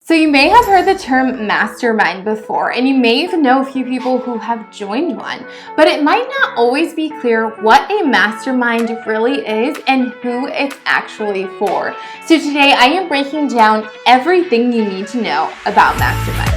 So you may have heard the term mastermind before, and you may even know a few people who have joined one, but it might not always be clear what a mastermind really is and who it's actually for. So today I am breaking down everything you need to know about masterminds.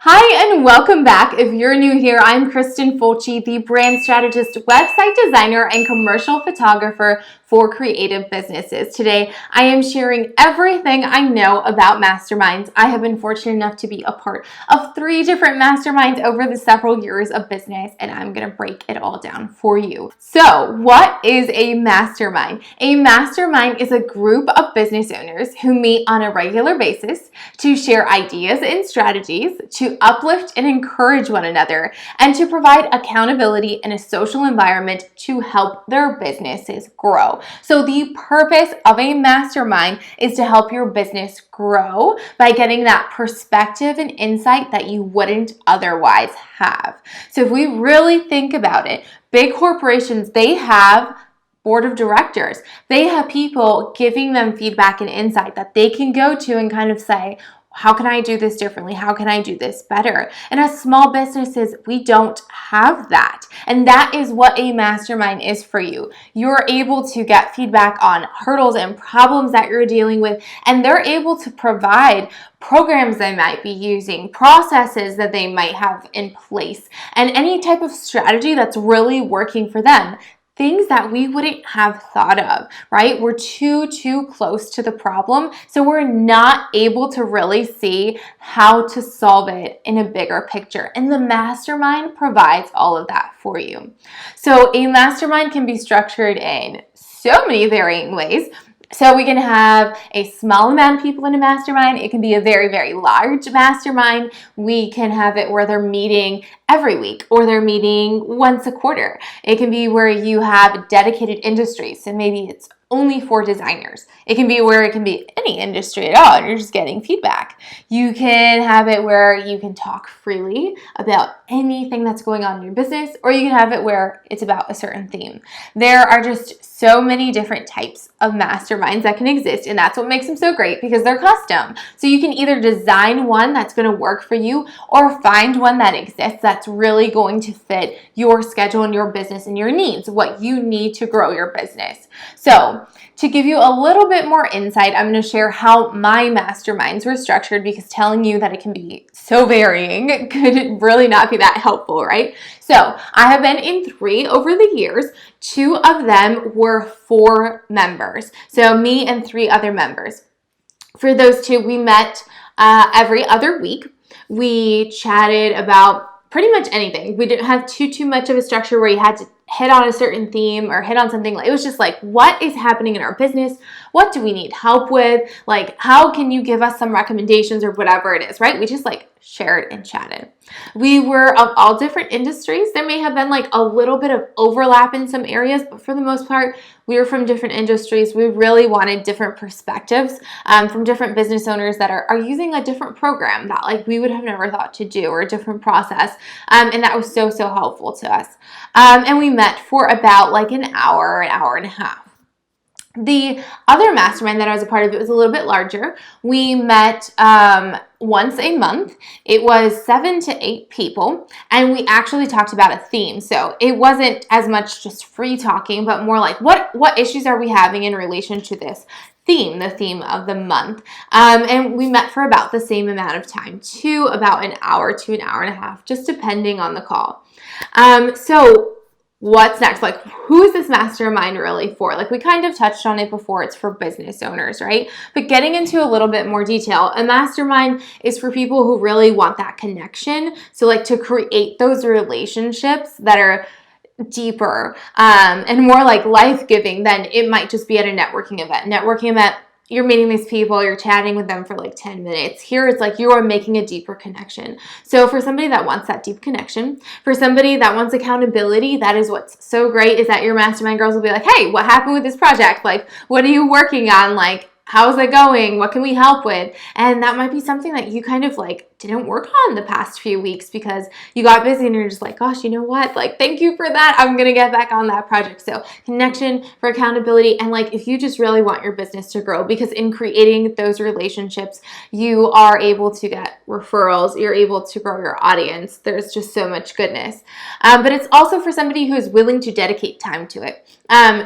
Hi and welcome back. If you're new here, I'm Kristen Fulci, the brand strategist, website designer, and commercial photographer for creative businesses. Today, I am sharing everything I know about masterminds. I have been fortunate enough to be a part of 3 different masterminds over the several years of business, and I'm going to break it all down for you. So, what is a mastermind? A mastermind is a group of business owners who meet on a regular basis to share ideas and strategies, to uplift and encourage one another, and to provide accountability in a social environment to help their businesses grow. So the purpose of a mastermind is to help your business grow by getting that perspective and insight that you wouldn't otherwise have. So if we really think about it, big corporations, they have board of directors. They have people giving them feedback and insight that they can go to and kind of say, how can I do this differently? How can I do this better? And as small businesses, we don't have that. And that is what a mastermind is for you. You're able to get feedback on hurdles and problems that you're dealing with, and they're able to provide programs they might be using, processes that they might have in place, and any type of strategy that's really working for them. Things that we wouldn't have thought of, right? We're too close to the problem, so we're not able to really see how to solve it in a bigger picture. And the mastermind provides all of that for you. So a mastermind can be structured in so many varying ways. So we can have a small amount of people in a mastermind. It can be a very large mastermind. We can have it where they're meeting every week or they're meeting once a quarter. It can be where you have dedicated industries. So maybe it's only for designers. It can be where it can be any industry at all and you're just getting feedback. You can have it where you can talk freely about anything that's going on in your business, or you can have it where it's about a certain theme. There are just so many different types of masterminds that can exist, and that's what makes them so great because they're custom. So you can either design one that's going to work for you or find one that exists that's really going to fit your schedule and your business and your needs, what you need to grow your business. So to give you a little bit more insight, I'm going to share how my masterminds were structured because telling you that it can be so varying could really not be that helpful, right? So I have been in 3 over the years. 2 of them were 4 members. So me and 3 other members. For those 2, we met every other week. We chatted about pretty much anything. We didn't have too much of a structure where you had to hit on a certain theme or hit on something. It was just like, what is happening in our business? What do we need help with? Like, how can you give us some recommendations or whatever it is, right? We just shared and chatted. We were of all different industries. There may have been a little bit of overlap in some areas, but for the most part, we were from different industries. We really wanted different perspectives from different business owners that are using a different program that we would have never thought to do, or a different process. And that was so helpful to us. And we met for about an hour and a half. The other mastermind that I was a part of, it was a little bit larger. We met once a month. It was 7 to 8 people, and we actually talked about a theme. So it wasn't as much just free talking, but more like what issues are we having in relation to this theme, the theme of the month. And we met for about the same amount of time, to about an hour to an hour and a half, just depending on the call. So what's next? Who is this mastermind really for? We kind of touched on it before. It's for business owners, right? But getting into a little bit more detail, a mastermind is for people who really want that connection. So to create those relationships that are deeper and more life-giving than it might just be at a networking event. You're meeting these people, you're chatting with them for 10 minutes. Here it's you are making a deeper connection. So for somebody that wants that deep connection, for somebody that wants accountability, that is what's so great, is that your mastermind girls will be like, hey, what happened with this project? What are you working on? How's it going? What can we help with? And that might be something that you kind of didn't work on the past few weeks because you got busy and you're just like, gosh, you know what? Like, thank you for that. I'm going to get back on that project. So connection for accountability. And like, if you just really want your business to grow, because in creating those relationships, you are able to get referrals. You're able to grow your audience. There's just so much goodness. But it's also for somebody who is willing to dedicate time to it.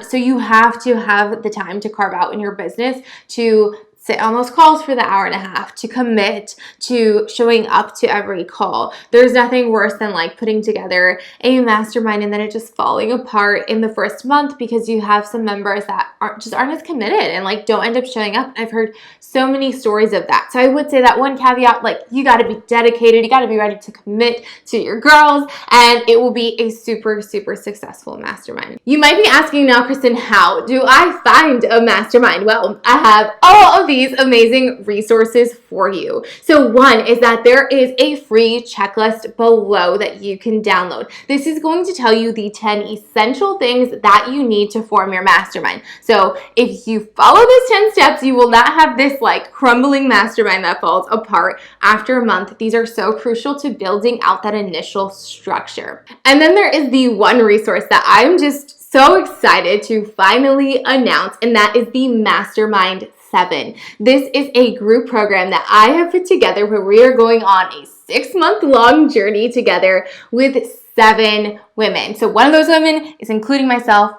So you have to have the time to carve out in your business to sit on those calls for the hour and a half, to commit to showing up to every call. There's nothing worse than like putting together a mastermind and then it just falling apart in the first month because you have some members that aren't as committed and like don't end up showing up. I've heard so many stories of that. So I would say that one caveat, like you got to be dedicated, you got to be ready to commit to your girls, and it will be a super, super successful mastermind. You might be asking now, Kristen, how do I find a mastermind? Well, I have all of these amazing resources for you. So one is that there is a free checklist below that you can download. This is going to tell you the 10 essential things that you need to form your mastermind. So if you follow these 10 steps, you will not have this like crumbling mastermind that falls apart after a month. These are so crucial to building out that initial structure. And then there is the one resource that I'm just so excited to finally announce, and that is the Mastermind 7. This is a group program that I have put together where we are going on a 6-month-long journey together with 7 women. So one of those women is including myself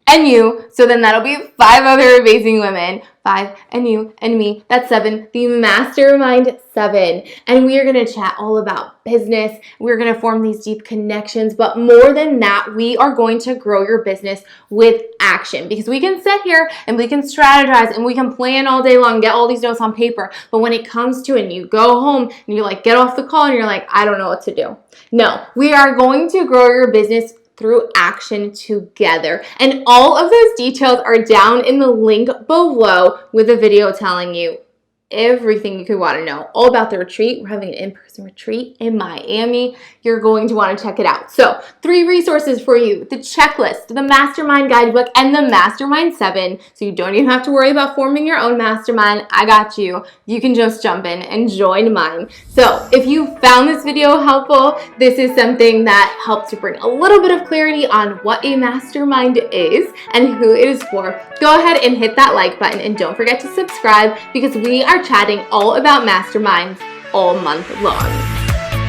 and you. So then that'll be 5 other amazing women. 5 and you and me. That's 7. The Mastermind 7. And we are going to chat all about business. We're going to form these deep connections. But more than that, we are going to grow your business with action, because we can sit here and we can strategize and we can plan all day long, get all these notes on paper. But when it comes to it and you go home and you like get off the call and you're like, I don't know what to do. No, we are going to grow your business through action together. And all of those details are down in the link below with a video telling you everything you could want to know all about the retreat. We're having an in-person retreat in Miami. You're going to want to check it out. So 3 resources for you: the checklist, the mastermind guidebook, and the Mastermind 7. So you don't even have to worry about forming your own mastermind. I got you. You can just jump in and join mine. So if you found this video helpful, this is something that helped to bring a little bit of clarity on what a mastermind is and who it is for, go ahead and hit that like button, and don't forget to subscribe, because we are chatting all about masterminds all month long.